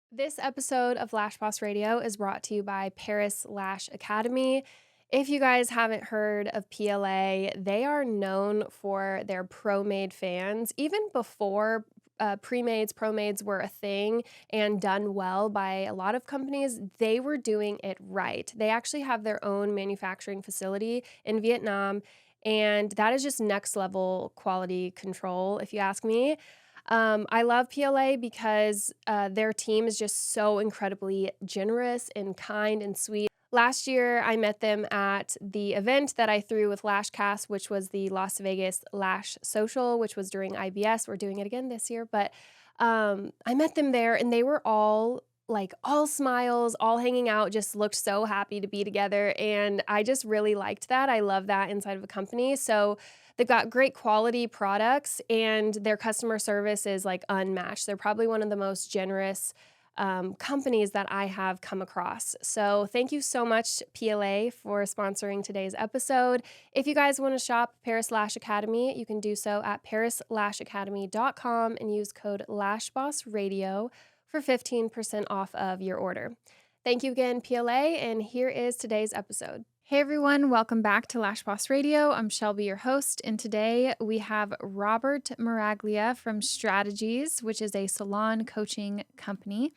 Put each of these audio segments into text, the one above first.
This episode of Lash Boss Radio is brought to you by Paris Lash Academy. If you guys haven't heard of PLA, they are known for their pro-made fans. Even before pre-mades, pro-mades were a thing and done well by a lot of companies, they were doing it right. They actually have their own manufacturing facility in Vietnam, and that is just next level quality control, if you ask me. I love PLA because their team is just so incredibly generous and kind and sweet. Last year, I met them at the event that I threw with Lashcast, which was the Las Vegas Lash Social, which was during IBS. We're doing it again this year, but I met them there, and they were all smiles, all hanging out, just looked so happy to be together. And I just really liked that. I love that inside of a company. So they've got great quality products, and their customer service is like unmatched. They're probably one of the most generous companies that I have come across. So thank you so much, PLA, for sponsoring today's episode. If you guys want to shop Paris Lash Academy, you can do so at parislashacademy.com and use code LashBossRadio for 15% off of your order. Thank you again, PLA, and here is today's episode. Hey everyone, welcome back to Lash Boss Radio. I'm Shelby, your host, and today we have Robert Miraglia from Strategies, which is a salon coaching company.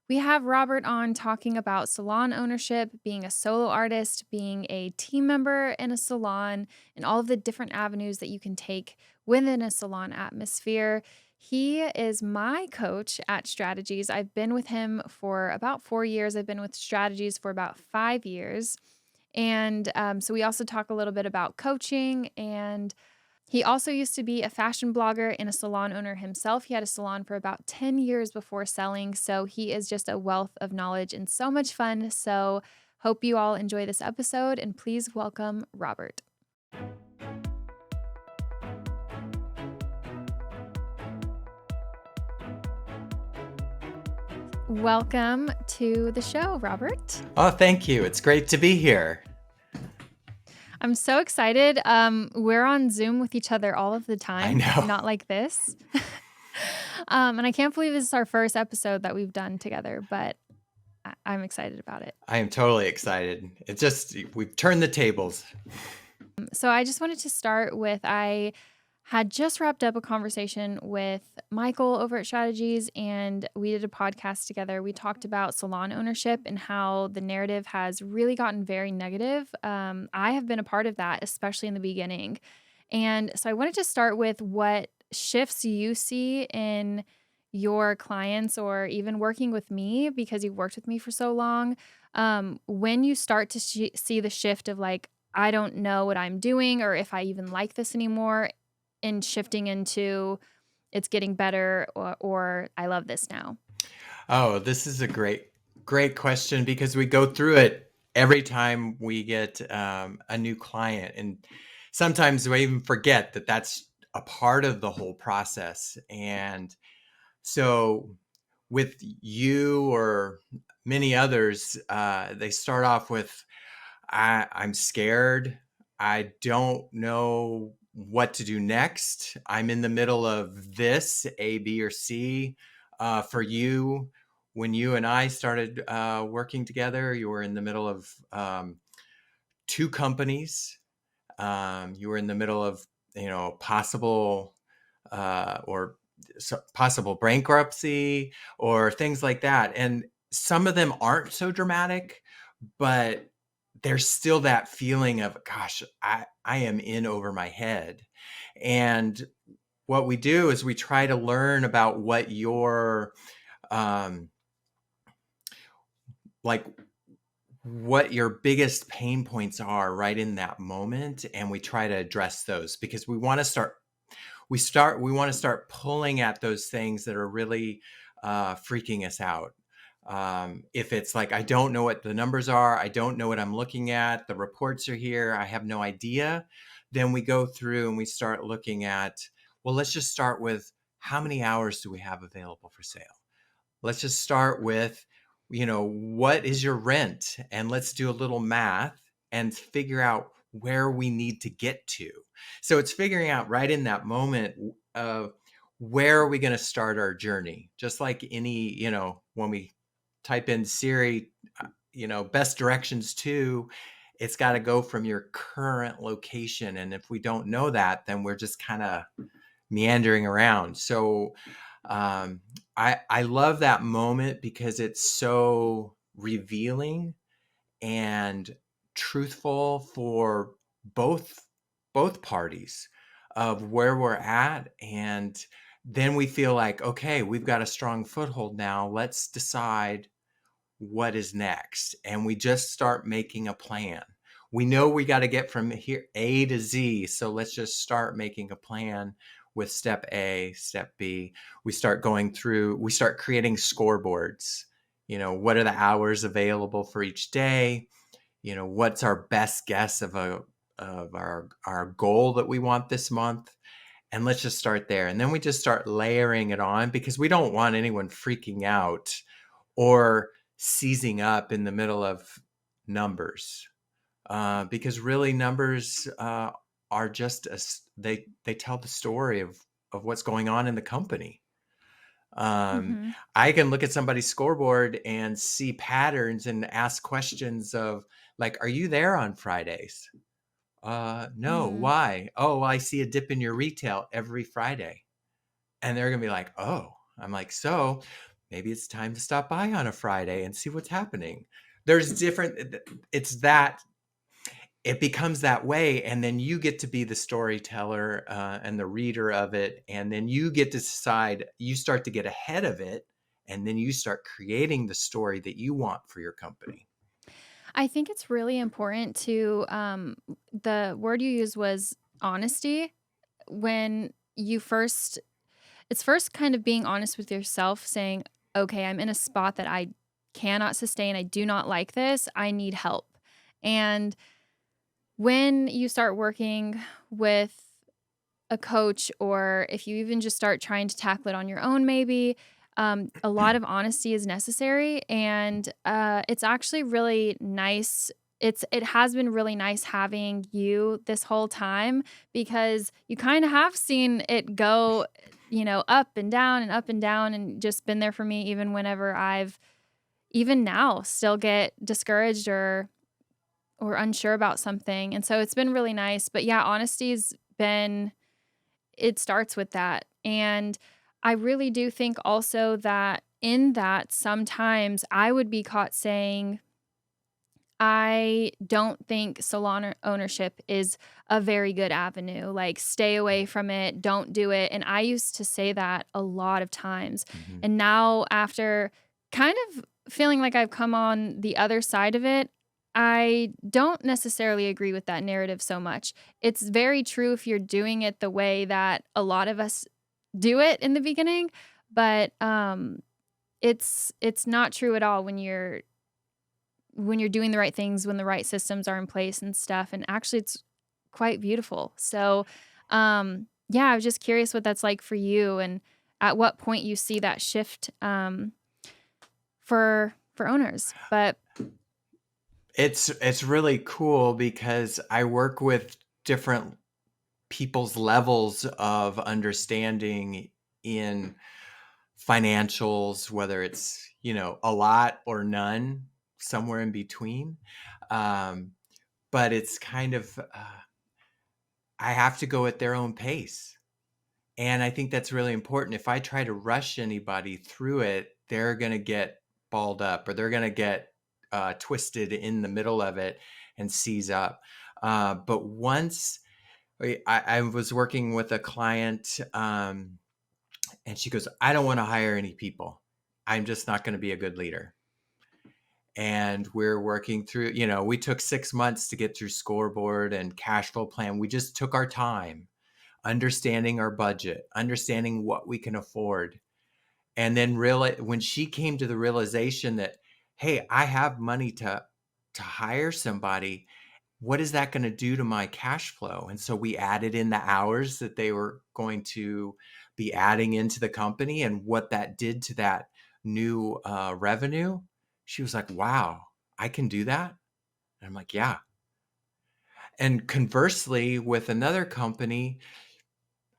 We have Robert on talking about salon ownership, being a solo artist, being a team member in a salon, and all of the different avenues that you can take within a salon atmosphere. He is my coach at Strategies. I've been with him for about 4 years. I've been with Strategies for about 5 years. And so we also talk a little bit about coaching, and he also used to be a fashion blogger and a salon owner himself. He had a salon for about 10 years before selling, so he is just a wealth of knowledge and so much fun. So hope you all enjoy this episode, and please welcome Robert. Welcome to the show, Robert. Oh, thank you. It's great to be here. I'm so excited. We're on Zoom with each other all of the time. I know. Not like this. And I can't believe this is our first episode that we've done together, but I'm excited about it. I am totally excited. It's just, we've turned the tables. So I just wanted to start with, I had just wrapped up a conversation with Michael over at Strategies, and we did a podcast together. We talked about salon ownership and how the narrative has really gotten very negative. I have been a part of that, especially in the beginning. And so I wanted to start with what shifts you see in your clients, or even working with me because you've worked with me for so long. When you start to see the shift of like, I don't know what I'm doing or if I even like this anymore, and shifting into it's getting better, or I love this now? Oh, this is a great question, because we go through it every time we get a new client. And sometimes we even forget that that's a part of the whole process. And so with you or many others, they start off with, I'm scared. I don't know what to do next. I'm in the middle of this, A, B, or C. For you, when you and I started working together, you were in the middle of 2 companies. You were in the middle of, possible possible bankruptcy or things like that. And some of them aren't so dramatic, but there's still that feeling of, gosh, I am in over my head. And what we do is we try to learn about what your, what your biggest pain points are right in that moment. And we try to address those, because we want to start pulling at those things that are really freaking us out. If it's like, I don't know what the numbers are, I don't know what I'm looking at, the reports are here, I have no idea, then we go through and we start looking at, well, let's just start with, how many hours do we have available for sale? Let's just start with, what is your rent? And let's do a little math and figure out where we need to get to. So it's figuring out right in that moment of, where are we going to start our journey? Just like any, when we type in Siri, best directions to, it's got to go from your current location. And if we don't know that, then we're just kind of meandering around. So I love that moment because it's so revealing and truthful for both parties of where we're at. And then we feel like, okay, we've got a strong foothold now. Let's decide what is next. And we just start making a plan. We know we got to get from here A to Z. So let's just start making a plan with step A, step B. We start creating scoreboards. What are the hours available for each day? What's our best guess of our goal that we want this month? And let's just start there. And then we just start layering it on, because we don't want anyone freaking out or seizing up in the middle of numbers, because really numbers are just they tell the story of what's going on in the company. Mhm. I can look at somebody's scoreboard and see patterns and ask questions of, like, are you there on Fridays? No. Mm. Why? Oh, I see a dip in your retail every Friday. And they're gonna be like, oh. I'm like, so maybe it's time to stop by on a Friday and see what's happening. There's different, it's that, it becomes that way. And then you get to be the storyteller and the reader of it. And then you get to decide, you start to get ahead of it. And then you start creating the story that you want for your company. I think it's really important to, the word you used was honesty. When you first it's first kind of being honest with yourself, saying, "Okay, I'm in a spot that I cannot sustain. I do not like this. I need help." And when you start working with a coach, or if you even just start trying to tackle it on your own, maybe, a lot of honesty is necessary. And it's actually really nice. It has been really nice having you this whole time, because you kind of have seen it go, up and down and up and down, and just been there for me even whenever I've, even now, still get discouraged or unsure about something. And so it's been really nice. But yeah, honesty's been, it starts with that. And I really do think also that in that, sometimes I would be caught saying, I don't think salon ownership is a very good avenue. Like, stay away from it, don't do it. And I used to say that a lot of times. Mm-hmm. And now, after kind of feeling like I've come on the other side of it, I don't necessarily agree with that narrative so much. It's very true if you're doing it the way that a lot of us do it in the beginning, but it's not true at all when you're doing the right things, when the right systems are in place and stuff. And actually, it's quite beautiful. So, yeah, I was just curious what that's like for you, and at what point you see that shift, for owners. But It's really cool because I work with different people's levels of understanding in financials, whether it's, a lot or none, somewhere in between. But it's kind of, I have to go at their own pace. And I think that's really important. If I try to rush anybody through it, they're going to get balled up, or they're going to get twisted in the middle of it and seize up. But once I was working with a client, and she goes, I don't want to hire any people. I'm just not going to be a good leader. And we're working through, we took 6 months to get through scoreboard and cash flow plan. We just took our time understanding our budget, understanding what we can afford. And then really, when she came to the realization that, hey, I have money to hire somebody, what is that going to do to my cash flow? And so we added in the hours that they were going to be adding into the company, and what that did to that new revenue. She was like, wow, I can do that. And I'm like, yeah. And conversely, with another company,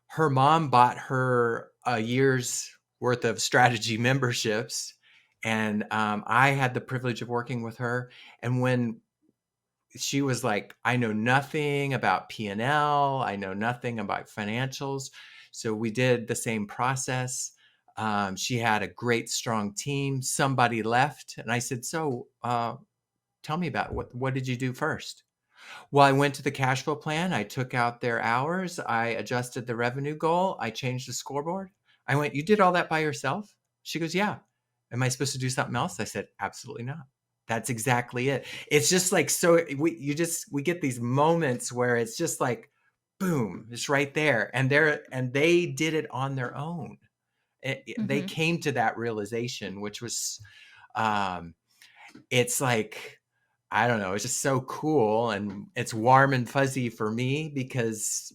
her mom bought her a year's worth of strategy memberships, And I had the privilege of working with her. And when she was like, I know nothing about P&L, I know nothing about financials. So we did the same process. She had a great, strong team. Somebody left. And I said, so tell me about it. What did you do first? Well, I went to the cash flow plan. I took out their hours. I adjusted the revenue goal. I changed the scoreboard. I went, you did all that by yourself? She goes, yeah. Am I supposed to do something else? I said, absolutely not. That's exactly it. It's just like, so we get these moments where it's just like, boom, it's right there. And they did it on their own. They Mm-hmm. came to that realization, which was, um, it's like, I don't know, it's just so cool, and it's warm and fuzzy for me because,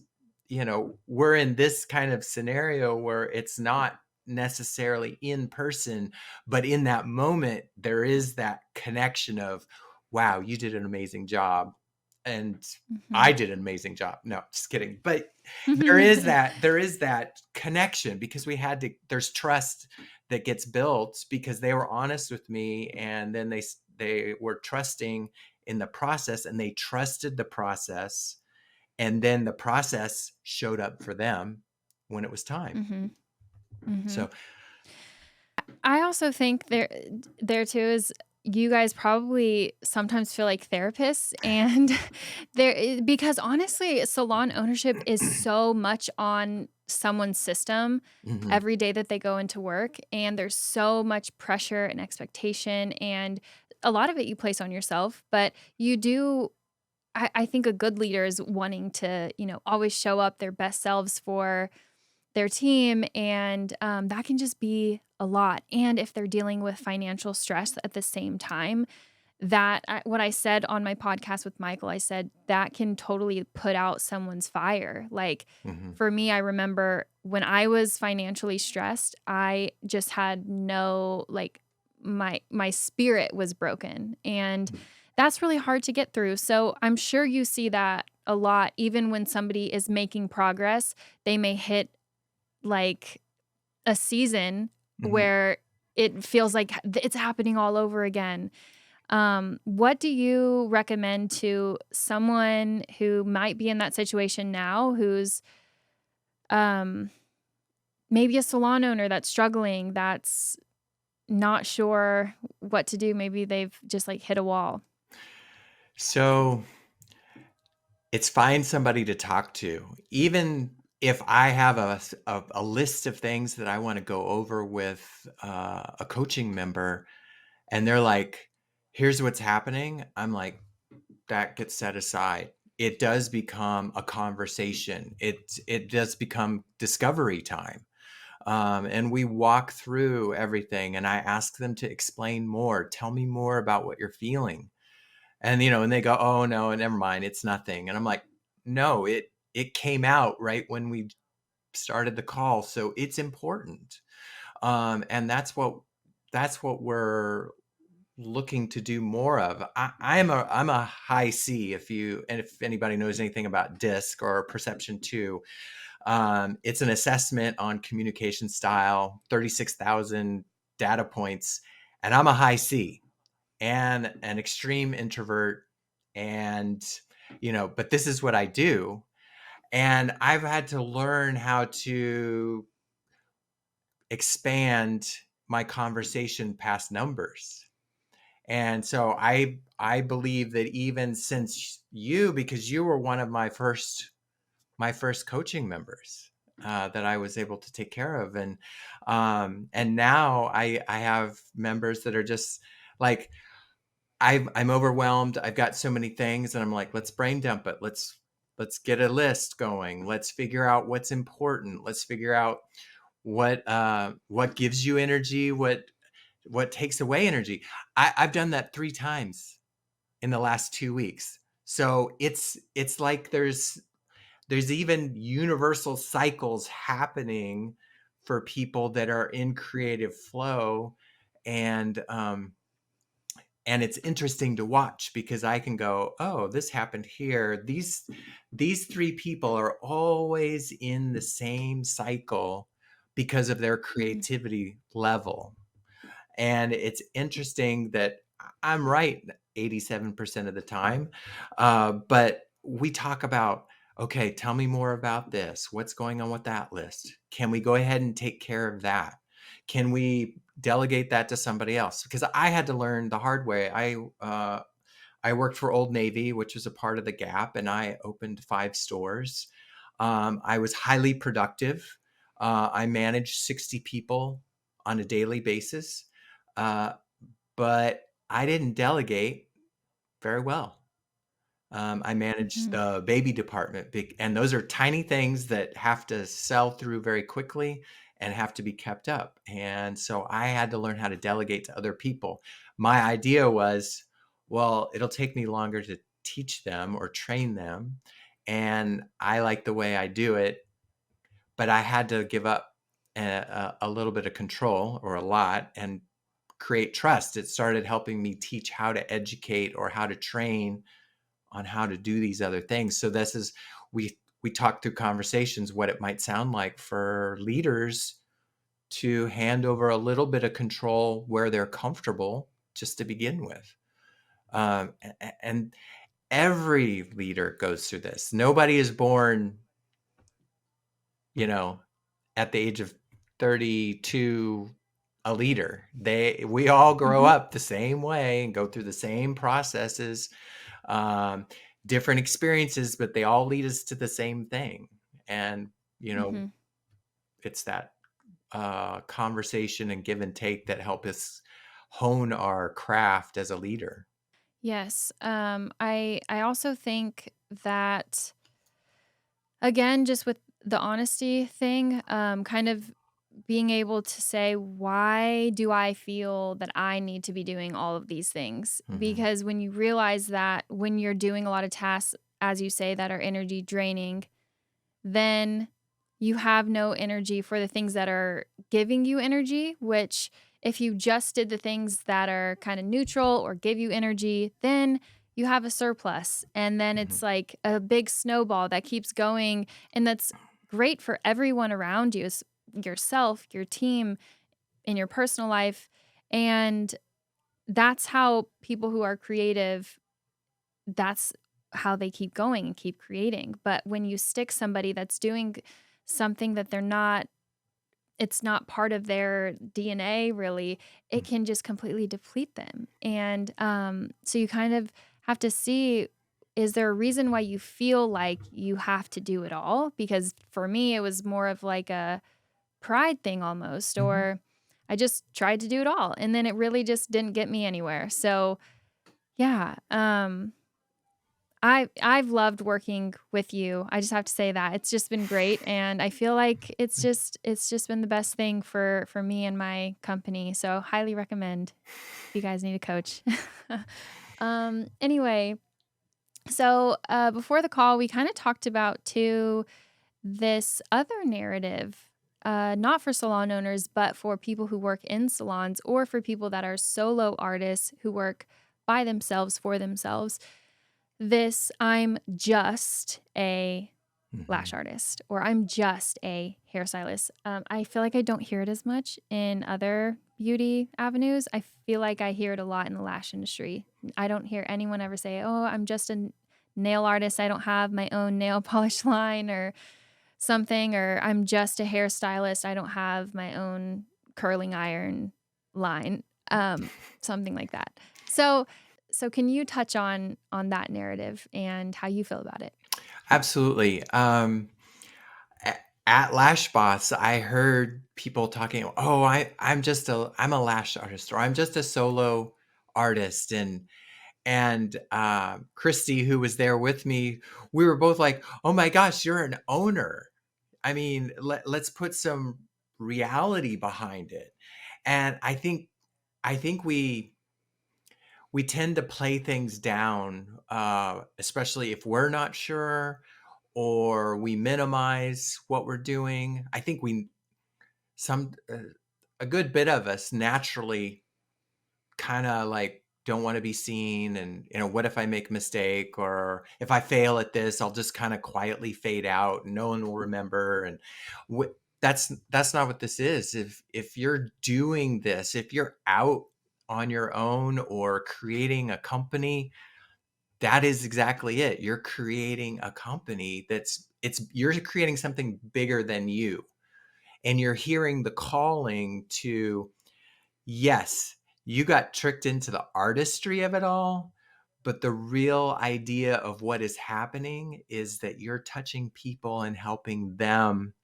we're in this kind of scenario where it's not necessarily in person, but in that moment, there is that connection of, wow, you did an amazing job. And Mm-hmm. I did an amazing job. No, just kidding. But there is that connection because there's trust that gets built because they were honest with me, and then they were trusting in the process, and they trusted the process, and then the process showed up for them when it was time. Mm-hmm. Mm-hmm. So I also think there too is you guys probably sometimes feel like therapists and because honestly salon ownership is so much on someone's system mhm, every day that they go into work, and there's so much pressure and expectation, and a lot of it you place on yourself, but you do I think a good leader is wanting to, always show up their best selves for their team, and that can just be a lot. And if they're dealing with financial stress at the same time, what I said on my podcast with Michael, I said that can totally put out someone's fire. Like mhm, for me, I remember when I was financially stressed, I just had no like my spirit was broken, and that's really hard to get through. So I'm sure you see that a lot. Even when somebody is making progress, they may hit like a season mhm. where it feels like it's happening all over again. What do you recommend to someone who might be in that situation now, who's um, maybe a salon owner that's struggling, that's not sure what to do? Maybe they've just like hit a wall. So it's find somebody to talk to. Even if I have a list of things that I want to go over with a coaching member, and they're like, here's what's happening. I'm like, that gets set aside. It does become a conversation. It does become discovery time. And we walk through everything, and I ask them to explain more. Tell me more about what you're feeling. And they go, oh no, never mind, it's nothing. And I'm like, no, it came out right when we started the call, so it's important. And that's what we're looking to do more of. I'm a high C. If anybody knows anything about DISC or perception 2, it's an assessment on communication style, 36,000 data points, and I'm a high C and an extreme introvert. And but this is what I do, and I've had to learn how to expand my conversation past numbers. And so I believe that even since because you were one of my first coaching members that I was able to take care of, and now I have members that are just like, I'm overwhelmed. I've got so many things, and I'm like, let's brain dump it. Let's get a list going. Let's figure out what's important. Let's figure out what gives you energy, what takes away energy. I've done that 3 times in the last 2 weeks. So it's like there's even universal cycles happening for people that are in creative flow. And it's interesting to watch because I can go, oh, this happened here. These 3 people are always in the same cycle because of their Mhm. creativity level. And it's interesting that I'm right 87% of the time. But we talk about, okay, tell me more about this. What's going on with that list? Can we go ahead and take care of that? Can we delegate that to somebody else? Because I had to learn the hard way. I worked for Old Navy, which was a part of the Gap, and I opened 5 stores. I was highly productive. I managed 60 people on a daily basis, uh, but I didn't delegate very well. I managed Mhm. the baby department, and those are tiny things that have to sell through very quickly and have to be kept up. And so I had to learn how to delegate to other people. My idea was, well, it'll take me longer to teach them or train them. And I like the way I do it, but I had to give up a little bit of control, or a lot, and create trust. It started helping me teach how to educate or how to train on how to do these other things. So this is, we talk through conversations what it might sound like for leaders to hand over a little bit of control where they're comfortable, just to begin with. And every leader goes through this. Nobody is born, you know, at the age of 32 a leader. We all grow Mhm. up the same way and go through the same processes, um, different experiences, but they all lead us to the same thing. And Mhm. it's that conversation and give and take that help us hone our craft as a leader. Yes. I also think that, again, just with the honesty thing, kind of being able to say, why do I feel that I need to be doing all of these things? Hmm. Because when you realize that when you're doing a lot of tasks, as you say, that are energy draining, then you have no energy for the things that are giving you energy, which if you just did the things that are kind of neutral or give you energy, then you have a surplus. And then Hmm. it's like a big snowball that keeps going. And that's great for everyone around you, yourself, your team, in your personal life. And that's how people who are creative, that's how they keep going and keep creating. But when you stick somebody that's doing something that they're not, it's not part of their DNA really, it can just completely deplete them. And so you kind of have to see, is there a reason why you feel like you have to do it all? Because for me, it was more of like a pride thing almost, Hmm. or I just tried to do it all and then it really just didn't get me anywhere. So yeah, I've loved working with you. I just have to say that. It's just been great, and I feel like it's just been the best thing for me and my company. So highly recommend if you guys need a coach. Anyway, so before the call, we kind of talked about too this other narrative, not for salon owners, but for people who work in salons or for people that are solo artists who work by themselves for themselves. This, I'm just a lash Hmm. artist or I'm just a hairstylist. I feel like I don't hear it as much in other beauty avenues. I feel like I hear it a lot in the lash industry. I don't hear anyone ever say, "Oh, I'm just a nail artist. I don't have my own nail polish line or something," or "I'm just a hairstylist. I don't have my own curling iron line." Something like that. So, so can you touch on that narrative and how you feel about it? Absolutely. At Lash Boss, I heard people talking, "Oh, I'm a lash artist, or I'm just a solo artist," and Christy, who was there with me, we were both like, "Oh my gosh, you're an owner. I mean, let's put some reality behind it." And I think we tend to play things down, especially if we're not sure, or we minimize what we're doing. I think some a good bit of us naturally kind of like don't want to be seen, and what if I make a mistake, or if I fail at this, I'll just kind of quietly fade out and no one will remember. And that's not what this is. If you're doing this, if you're out on your own or creating a company, that is exactly it. You're creating a company you're creating something bigger than you. And you're hearing the calling to, yes, you got tricked into the artistry of it all, but the real idea of what is happening is that you're touching people and helping them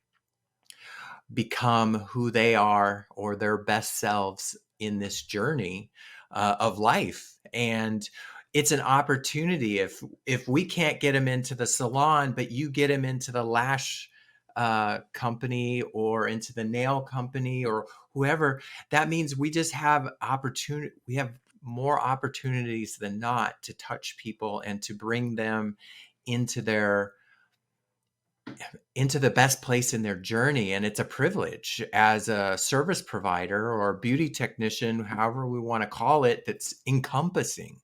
become who they are or their best selves in this journey of life. And it's an opportunity. If we can't get them into the salon, but you get them into the lash company or into the nail company or whoever, that means we just have opportunity. We have more opportunities than not to touch people and to bring them into the best place in their journey. And it's a privilege as a service provider or beauty technician, however we want to call it, that's encompassing.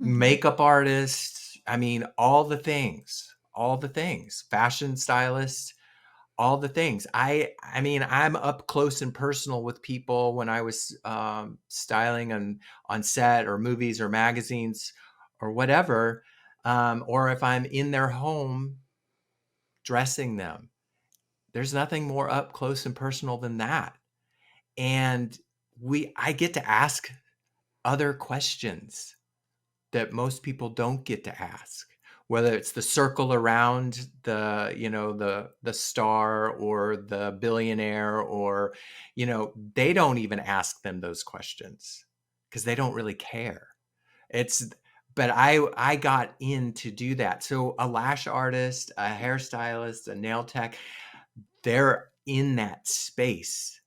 Mhm. Makeup artist, I mean, all the things, fashion stylist, all the things. I mean, I'm up close and personal with people when I was styling on set or movies or magazines or whatever, or if I'm in their home dressing them. There's nothing more up close and personal than that. And I get to ask other questions that most people don't get to ask, whether it's the circle around the star or the billionaire, or they don't even ask them those questions because they don't really care. It's But I got in to do that. So a lash artist, a hairstylist, a nail tech, they're in that space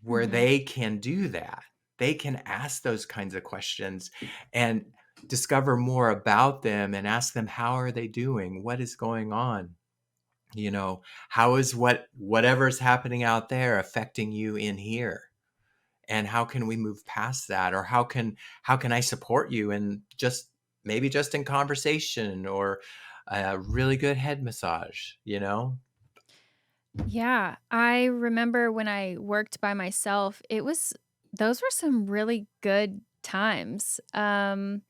where Mhm. they can do that. They can ask those kinds of questions and discover more about them and ask them, how are they doing? What is going on? How is whatever's happening out there affecting you in here? And how can we move past that? Or how can I support you in maybe just in conversation or a really good head massage? Yeah, I remember when I worked by myself, those were some really good times. I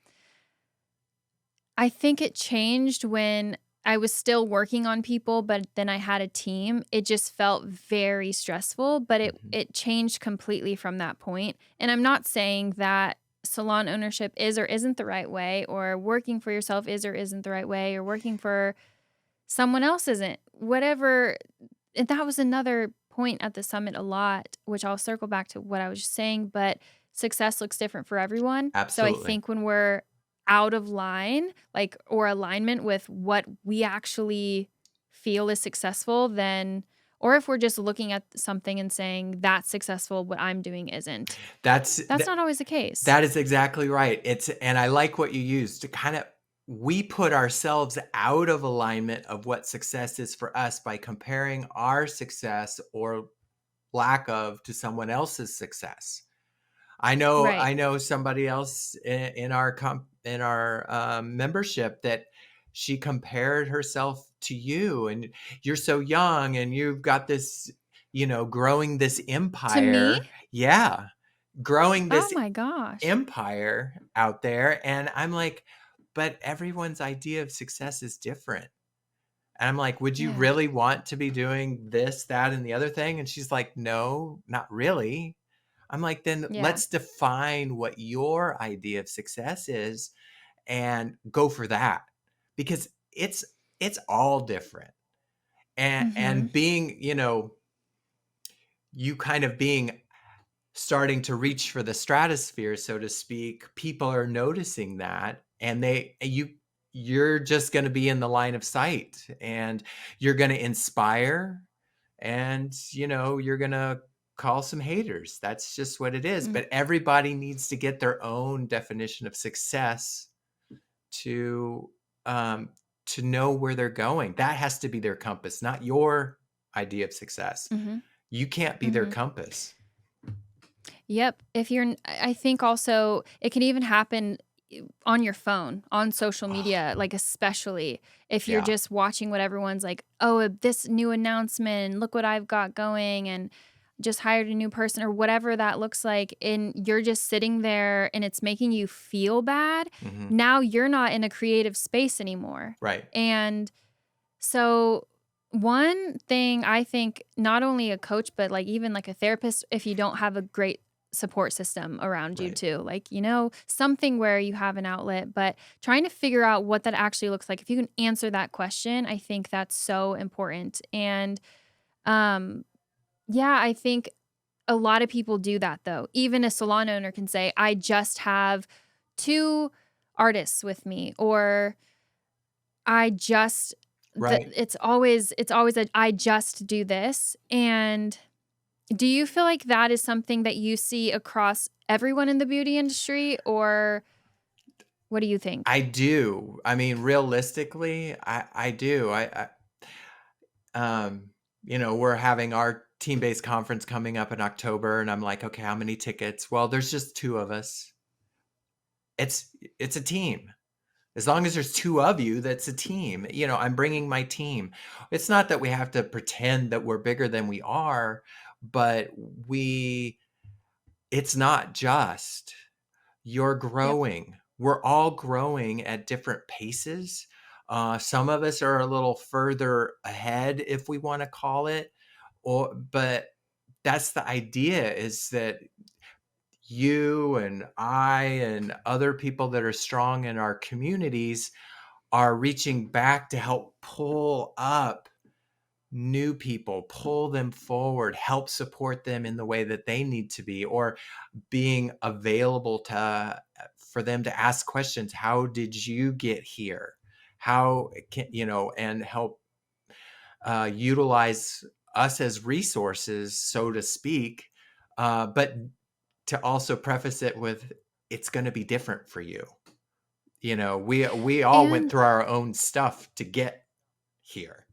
think it changed when I was still working on people, but then I had a team. It just felt very stressful, but it Mhm. it changed completely from that point. And I'm not saying that salon ownership is or isn't the right way, or working for yourself is or isn't the right way, or working for someone else isn't. Whatever. And that was another point at the summit a lot, which I'll circle back to what I was just saying, but success looks different for everyone. So I Absolutely. think when we're out of line, like, or alignment with what we actually feel is successful, then, or if we're just looking at something and saying that's successful, what I'm doing isn't. That's That's not always the case. That is exactly right. And I like what you used to we put ourselves out of alignment of what success is for us by comparing our success or lack of to someone else's success. Right. I know somebody else in our membership that she compared herself to you, and you're so young and you've got this, growing this To me? empire. Yeah, growing Oh this my gosh. empire out there. And I'm like, but everyone's idea of success is different. And I'm like, would you Yeah. really want to be doing this, that, and the other thing? And she's like, no, not really. I'm like, then Yeah. let's define what your idea of success is and go for that, because it's all different. And Mhm. being, you kind of being starting to reach for the stratosphere, so to speak, people are noticing that, and you're just going to be in the line of sight, and you're going to inspire, and you're going to call some haters. That's just what it is. Mm. But everybody needs to get their own definition of success to um to know where they're going. That has to be their compass, not your idea of success. Mhm. You can't be their Mhm. compass. Yep. If you're I think also it can even happen on your phone, on social Oh, media, like especially if you're yeah. just watching what everyone's like, oh, this new announcement, and look what I've got going, and just hired a new person or whatever that looks like. And you're just sitting there and it's making you feel bad. Hmm. Now you're not in a creative space anymore. Right. And so, one thing I think, not only a coach, but like even like a therapist, if you don't have a great support system around you Right. too, like, something where you have an outlet, but trying to figure out what that actually looks like. If you can answer that question, I think that's so important. And, um, yeah, I think a lot of people do that though. Even a salon owner can say, I just have two artists with me, or I just Right. it's always a I just do this. And do you feel like that is something that you see across everyone in the beauty industry, or what do you think? I do. I mean, realistically, I do. Um, we're having our team-based conference coming up in October, and I'm like, okay, how many tickets? Well, there's just two of us. It's a team. As long as there's two of you, that's a team. I'm bringing my team. It's not that we have to pretend that we're bigger than we are, but it's not just. You're Yep. growing. We're all growing at different paces. Some of us are a little further ahead, if we want to call it, but that's the idea, is that you and I and other people that are strong in our communities are reaching back to help pull up new people, pull them forward, help support them in the way that they need to be, or being available for them to ask questions. How did you get here? How can and help utilize us as resources, so to speak, but to also preface it with, it's going to be different for you. We all went And through our own stuff to get here.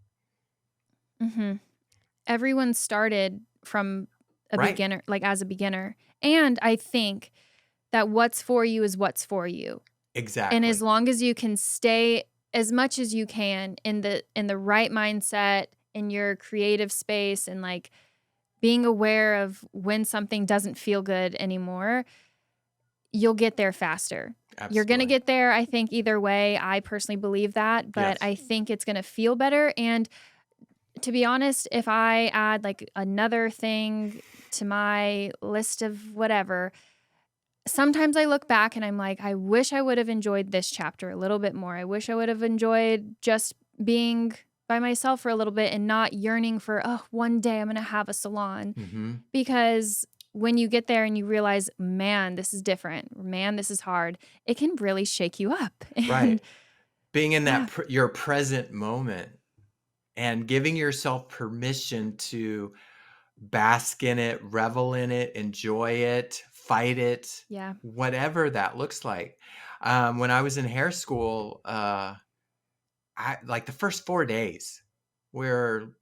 mhm, everyone started from a Right. beginner, like as a beginner. And I think that what's for you is what's for you. And as Exactly. long as you can stay as much as you can in the right mindset, in your creative space, and like being aware of when something doesn't feel good anymore, you'll get there faster. You're going to Absolutely. get there, I think, either way. I personally believe that, but Yes. I think it's going to feel better. And to be honest, if I add like another thing to my list of whatever, sometimes I look back and I'm like, I wish I would have enjoyed this chapter a little bit more. I wish I would have enjoyed just being by myself for a little bit and not yearning for, oh, one day I'm going to have a salon. Hmm. Because when you get there and you realize, man, this is different, man, this is hard, it can really shake you up. And Right. Being in yeah, your present moment and giving yourself permission to bask in it, revel in it, enjoy it, fight it, yeah. whatever that looks like. When I was in hair school, I like the first 4 days, we're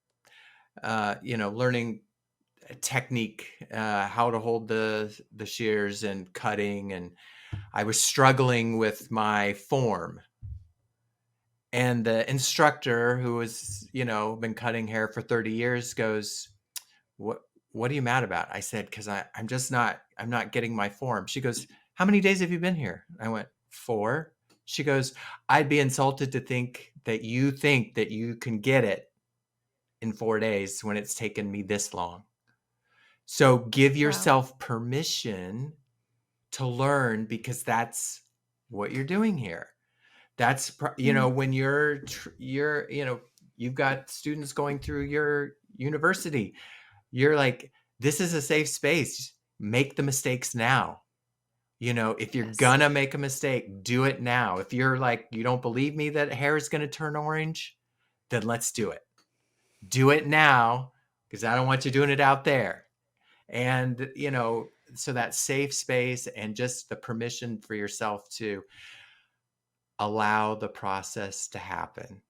learning technique, how to hold the shears and cutting, and I was struggling with my form. And the instructor, who was, been cutting hair for 30 years, goes, what are you mad about? I said, because I'm not getting my form. She goes, how many days have you been here? I went, 4. She goes, I'd be insulted to think that you can get it in 4 days when it's taken me this long. So give Wow. yourself permission to learn, because that's what you're doing here. That's Mm, when you've got students going through your university, you're like, this is a safe space. Make the mistakes now. If you're yes. gonna make a mistake, do it now. If you're like, you don't believe me that hair is going to turn orange, then let's do it. Do it now, because I don't want you doing it out there. And so that safe space and just the permission for yourself to allow the process to happen.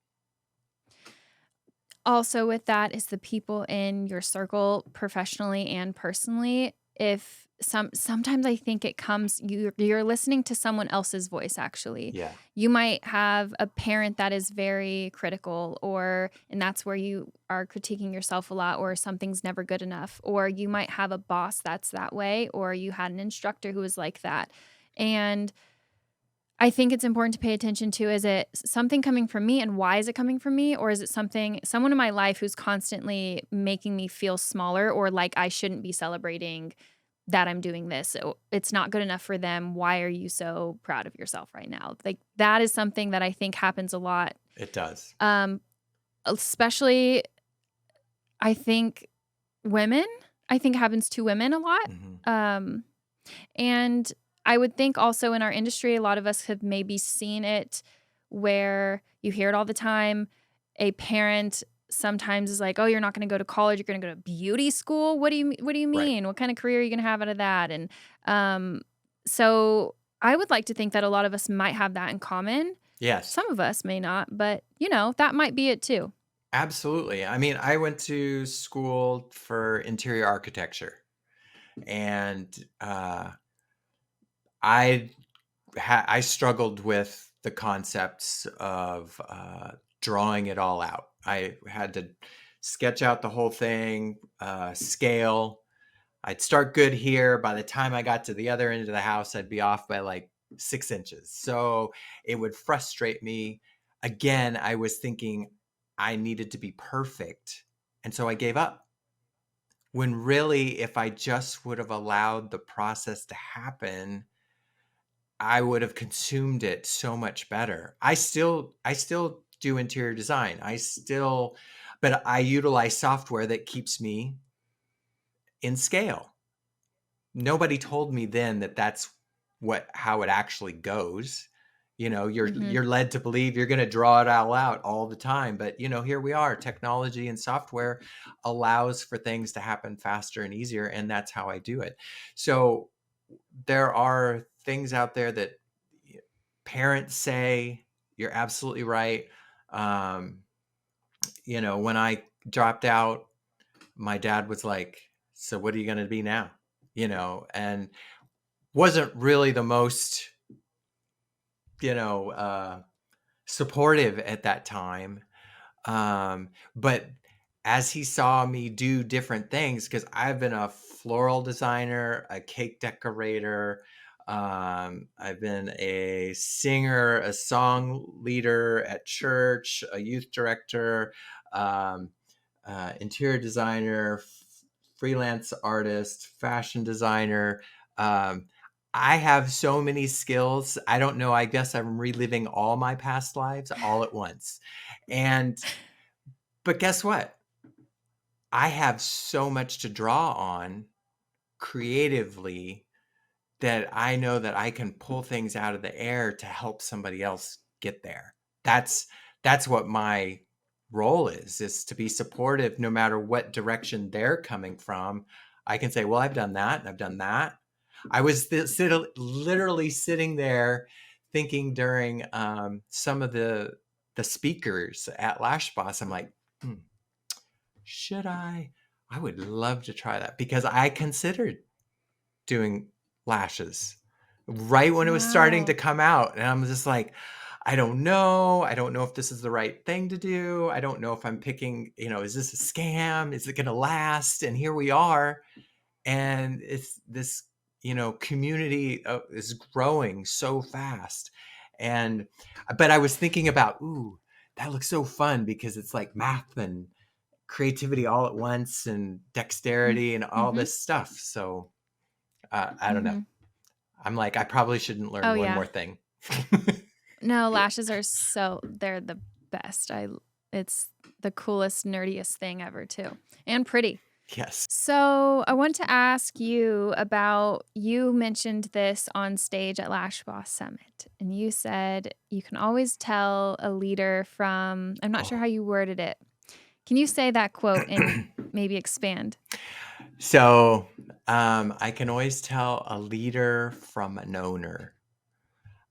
Also, with that is the people in your circle, professionally and personally. If sometimes I think it comes, you're listening to someone else's voice actually. Yeah. You might have a parent that is very critical, and that's where you are critiquing yourself a lot, or something's never good enough, or you might have a boss that's that way, or you had an instructor who was like that. And I think it's important to pay attention to, is it something coming from me, and why is it coming from me? Or is it someone in my life who's constantly making me feel smaller, or like I shouldn't be celebrating that I'm doing this? So it's not good enough for them. Why are you so proud of yourself right now? Like, that is something that I think happens a lot. It does. Especially, I think women, I think happens to women a lot. And I would think also in our industry, a lot of us have maybe seen it, where you hear it all the time. A parent sometimes is like, "Oh, you're not going to go to college. You're going to go to beauty school. What do you Right. mean? What kind of career are you going to have out of that?" And so I would like to think that a lot of us might have that in common. Yes. Some of us may not, but that might be it too. Absolutely. I mean, I went to school for interior architecture, and I struggled with the concepts of drawing it all out. I had to sketch out the whole thing, scale. I'd start good here. By the time I got to the other end of the house, I'd be off by like 6 inches. So it would frustrate me. Again, I was thinking I needed to be perfect. And so I gave up. When really, if I just would have allowed the process to happen, I would have consumed it so much better. I still do interior design. But I utilize software that keeps me in scale. Nobody told me then that that's how it actually goes. You're led to believe you're going to draw it all out all the time, but here we are. Technology and software allows for things to happen faster and easier, and that's how I do it. So there are things out there that parents say. You're absolutely right. When I dropped out, my dad was like, "So what are you going to be now?" And wasn't really the most, supportive at that time. But as he saw me do different things, because I've been a floral designer, a cake decorator, I've been a singer, a song leader at church, a youth director, interior designer, freelance artist, fashion designer. I have so many skills. I don't know. I guess I'm reliving all my past lives all at once. But guess what? I have so much to draw on creatively that I know that I can pull things out of the air to help somebody else get there. That's what my role is to be supportive no matter what direction they're coming from. I can say, well, I've done that and I've done that. I was literally sitting there thinking during some of the speakers at Lash Boss, I'm like, should I would love to try that, because I considered doing lashes right when it was starting to Wow. come out. And I'm just like, I don't know. I don't know if this is the right thing to do. I don't know if I'm picking, is this a scam? Is it going to last? And here we are. And it's this, community is growing so fast. But I was thinking about, that looks so fun, because it's like math and creativity all at once, and dexterity and all this stuff. So I don't know. I'm like, I probably shouldn't learn Oh, one yeah. more thing. No, lashes are they're the best. It's the coolest, nerdiest thing ever too. And pretty. Yes. So I want to ask you about, you mentioned this on stage at Lash Boss Summit, and you said you can always tell a leader from, I'm not sure how you worded it. Can you say that quote and maybe expand? So I can always tell a leader from an owner.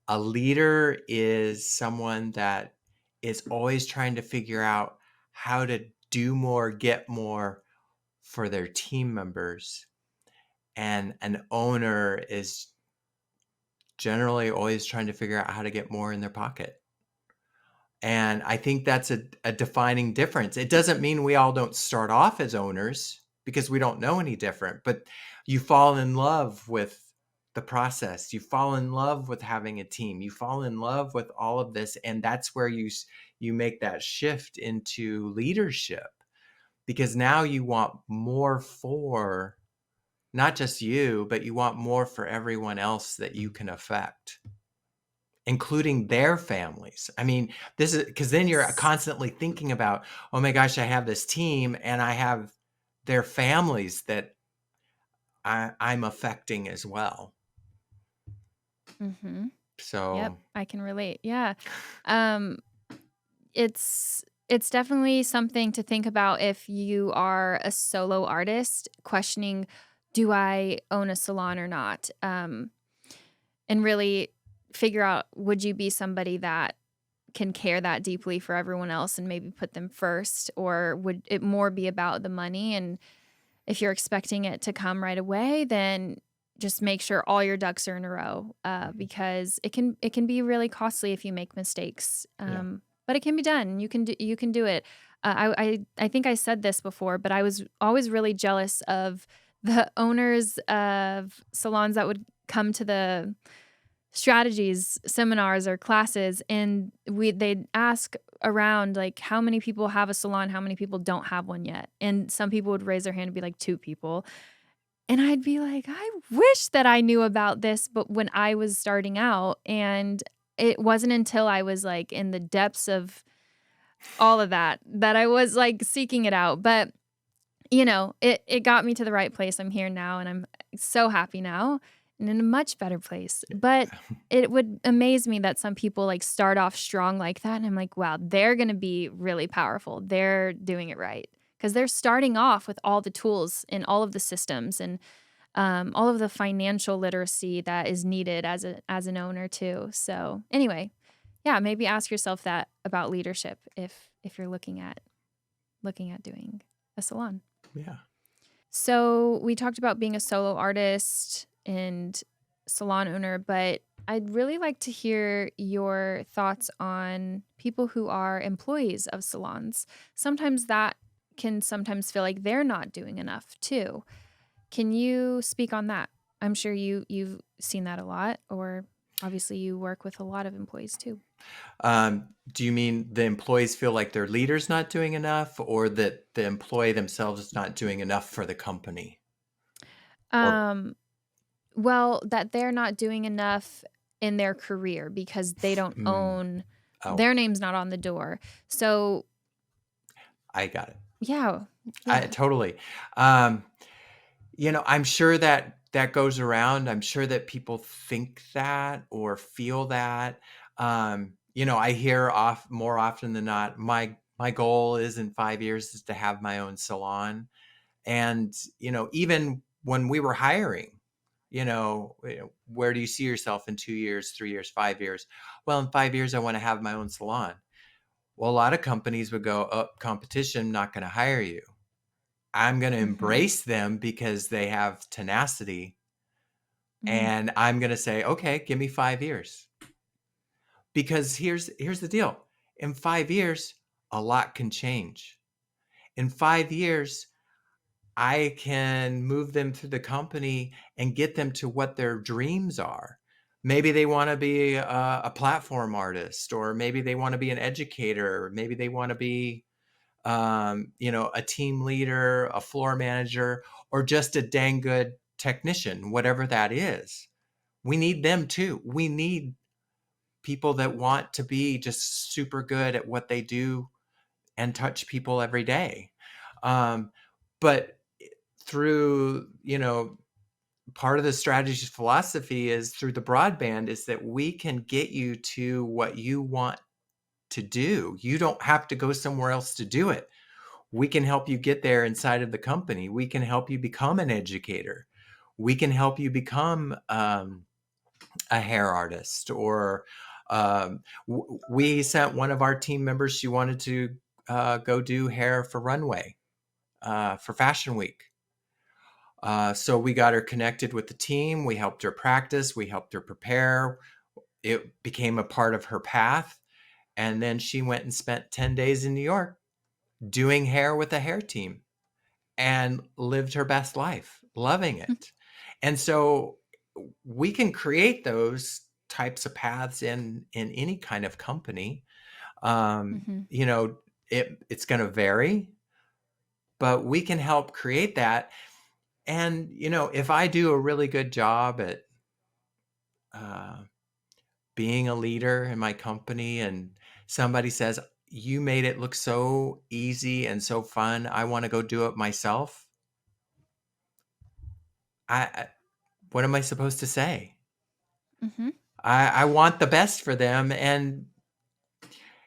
A leader is someone that is always trying to figure out how to do more, get more for their team members. and an owner is generally always trying to figure out how to get more in their pocket. And I think that's a defining difference. It doesn't mean we all don't start off as owners because we don't know any different, but you fall in love with the process. You fall in love with having a team. You fall in love with all of this, and that's where you make that shift into leadership, because now you want more for not just you, but you want more for everyone else that you can affect, including their families. I mean, this is because then you're Yes. constantly thinking about, oh my gosh, I have this team and I have their families that I'm affecting as well. Mhm. Yep, So, I can relate. Yeah. Um, it's definitely something to think about if you are a solo artist, questioning, "Do I own a salon or not?" And really figure out, would you be somebody that can care that deeply for everyone else and maybe put them first, or would it more be about the money? And if you're expecting it to come right away, then just make sure all your ducks are in a row, because it can be really costly if you make mistakes. yeah. But it can be done. You can do it. I think I said this before, but I was always really jealous of the owners of salons that would come to the strategies seminars or classes, and they'd ask around, like, how many people have a salon, how many people don't have one yet, and some people would raise their hand and be like, 2 people, and I'd be like, I wish that I knew about this, but when I was starting out, and it wasn't until I was like in the depths of all of that I was like seeking it out. But it got me to the right place. I'm here now, and I'm so happy now and in a much better place. But it would amaze me that some people like start off strong like that. And I'm like, wow, they're going to be really powerful. They're doing it right because they're starting off with all the tools and all of the systems and all of the financial literacy that is needed as an owner too. So anyway, yeah, maybe ask yourself that about leadership if you're looking at doing a salon. Yeah. So we talked about being a solo artist and salon owner, but I'd really like to hear your thoughts on people who are employees of salons. Sometimes that can sometimes feel like they're not doing enough too. Can you speak on that? I'm sure you've seen that a lot, or obviously you work with a lot of employees too. Do you mean the employees feel like their leader's not doing enough, or that the employee themselves is not doing enough for the company? Or Um, well, that they're not doing enough in their career because they don't mm, own oh, their name's not on the door. So, I got it. yeah. I Yeah. totally. Um, I'm sure that that goes around. I'm sure that people think that or feel that. I hear off more often than not, my goal is in 5 years is to have my own salon. And, even when we were hiring, where do you see yourself in 2 years, 3 years, 5 years? Well, in 5 years, I want to have my own salon. Well, a lot of companies would go, oh, competition, not going to hire you. I'm going to Mhm. embrace them because they have tenacity. Mm. And I'm going to say, okay, give me 5 years. Because here's the deal. In 5 years, a lot can change. In 5 years, I can move them through the company and get them to what their dreams are. Maybe they want to be a platform artist, or maybe they want to be an educator, or maybe they want to be, a team leader, a floor manager, or just a dang good technician, whatever that is. We need them too. We need people that want to be just super good at what they do and touch people every day. But through, part of the strategy's philosophy is through the broadband is that we can get you to what you want to do. You don't have to go somewhere else to do it. We can help you get there inside of the company. We can help you become an educator. We can help you become a hair artist, or we sent one of our team members, she wanted to go do hair for runway for Fashion Week. So we got her connected with the team. We helped her practice. We helped her prepare. It became a part of her path. And then she went and spent 10 days in New York doing hair with a hair team and lived her best life, loving it. And so we can create those types of paths in any kind of company. Mm-hmm. You know, it's going to vary, but we can help create that. And, you know, if I do a really good job at uh, being a leader in my company and somebody says, you made it look so easy and so fun, I want to go do it myself. What am I supposed to say? Mm-hmm. I want the best for them. And,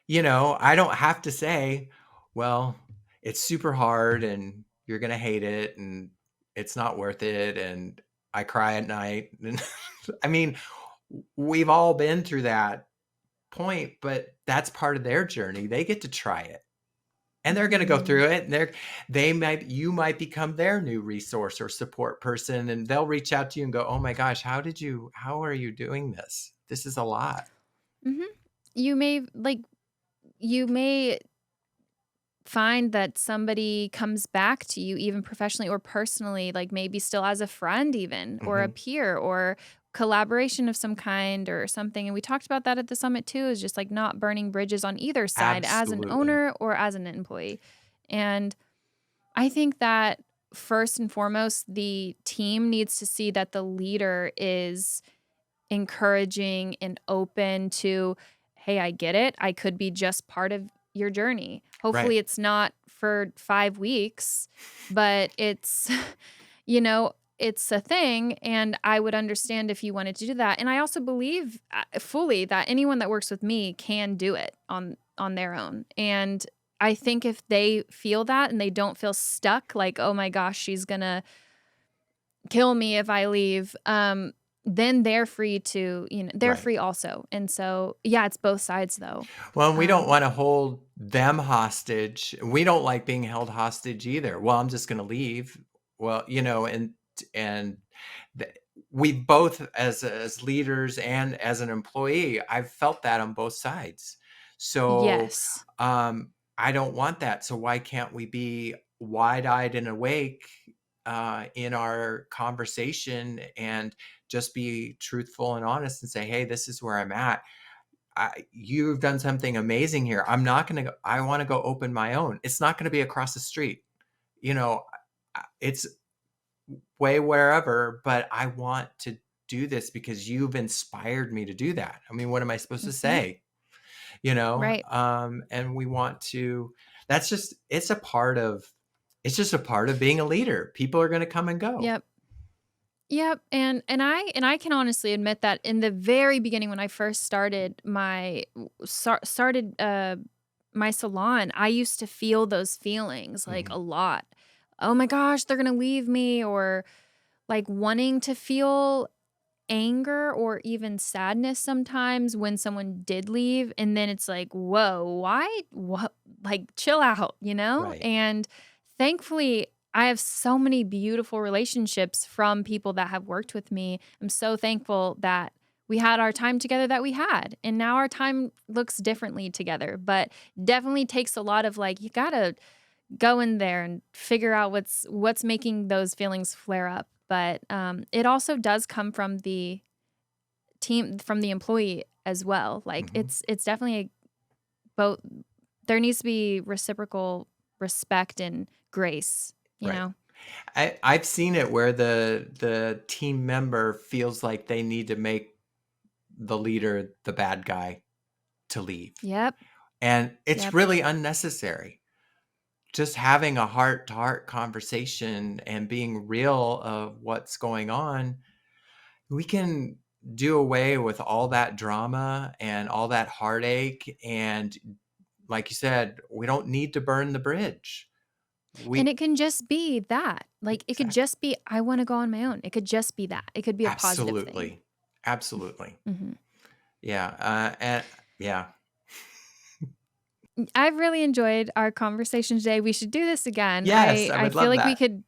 you know, I don't have to say, well, it's super hard and you're going to hate it and it's not worth it. And I cry at night. And I mean, we've all been through that point, but that's part of their journey. They get to try it. And they're going to go Mm-hmm. through it, and you might become their new resource or support person, and they'll reach out to you and go, "Oh my gosh, how are you doing this? This is a lot." Mm-hmm. You may find that somebody comes back to you even professionally or personally, like maybe still as a friend even, or a Hmm. peer, or collaboration of some kind or something. And we talked about that at the summit too, is just like not burning bridges on either side as an Absolutely. owner or as an employee. And I think that first and foremost, the team needs to see that the leader is encouraging and open to, hey, I get it. I could be just part of your journey. Right. Hopefully, it's not for 5 weeks, but it's, it's a thing. And I would understand if you wanted to do that. And I also believe fully that anyone that works with me can do it on their own. And I think if they feel that and they don't feel stuck, like, oh my gosh, she's going to kill me if I leave, then they're free to, they're Right. free also. And so, yeah, it's both sides though. Well, and we don't Um, want to hold them hostage. We don't like being held hostage either. Well, I'm just going to leave. Well, you know, and th- we both, as leaders and as an employee, I've felt that on both sides. So yes. I don't want that. So why can't we be wide-eyed and awake in our conversation and just be truthful and honest and say, hey, this is where I'm at. You've done something amazing here. I'm not going to go, I want to go open my own. It's not going to be across the street. You know, it's way wherever, but I want to do this because you've inspired me to do that. I mean, what am I supposed to Hmm. say? You know, Right. and we want to, that's just, it's just a part of being a leader. People are going to come and go. Yep. Yep. And I can honestly admit that in the very beginning when I first started my salon, I used to feel those feelings like Mhm. a lot. Oh my gosh, they're going to leave me, or like wanting to feel anger or even sadness sometimes when someone did leave, and then it's like, whoa, why, what, like, chill out, Right. and thankfully I have so many beautiful relationships from people that have worked with me. I'm so thankful that we had our time together that we had, and now our time looks differently together, but definitely takes a lot of, like, you gotta go in there and figure out what's making those feelings flare up. But it also does come from the team, from the employee as well. Like, Mhm. it's definitely both. There needs to be reciprocal respect and grace. You Right. know. I've seen it where the team member feels like they need to make the leader the bad guy to leave. Yep. And it's Yep. really unnecessary. Just having a heart to heart conversation and being real of what's going on, we can do away with all that drama and all that heartache. And like you said, we don't need to burn the bridge. And We it can just be that. Like, it could exactly. just be, I want to go on my own. It could just be that. It could be a positive thing. Absolutely. Absolutely. Hmm. Yeah. And yeah. I've really enjoyed our conversation today. We should do this again. Yes, I I I would feel love like we that. could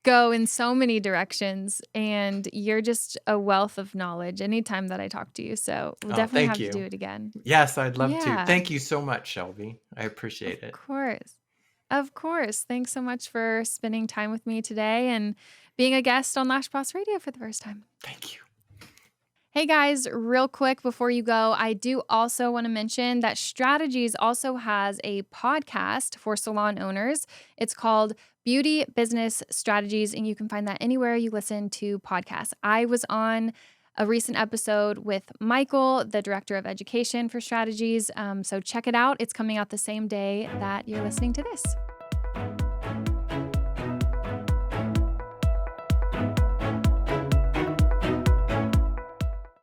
go in so many directions, and you're just a wealth of knowledge anytime that I talk to you. So we'll Oh, definitely thank have to do you. it again. Yes, I'd love to. Yeah, Thank you so much, Shelby. I appreciate of it. course. Of course. Thanks so much for spending time with me today and being a guest on Lash Boss Radio for the first time. Thank you. Hey guys, real quick before you go, I do also want to mention that Strategies also has a podcast for salon owners. It's called Beauty Business Strategies, and you can find that anywhere you listen to podcasts. I was on a recent episode with Michael, the Director of Education for Strategies. So check it out. It's coming out the same day that you're listening to this.